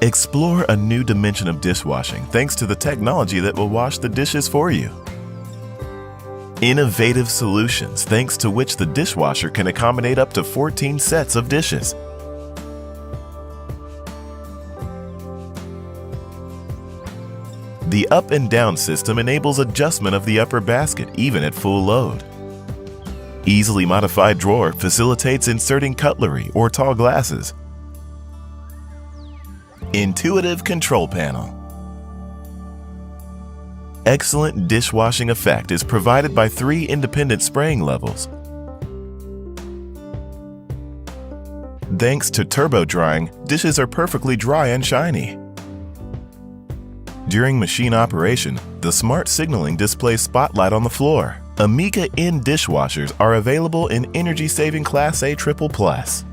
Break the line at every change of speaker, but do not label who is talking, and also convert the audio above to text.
Explore a new dimension of dishwashing thanks to the technology that will wash the dishes for you. Innovative solutions thanks to which the dishwasher can accommodate up to 14 sets of dishes. The up and down system enables adjustment of the upper basket even at full load. Easily modified drawer facilitates inserting cutlery or tall glasses. Intuitive control panel. Excellent dishwashing effect is provided by 3 independent spraying levels. Thanks to turbo drying, dishes are perfectly dry and shiny. During machine operation, the smart signaling displays spotlight on the floor. Amica in dishwashers are available in energy-saving Class A Triple Plus.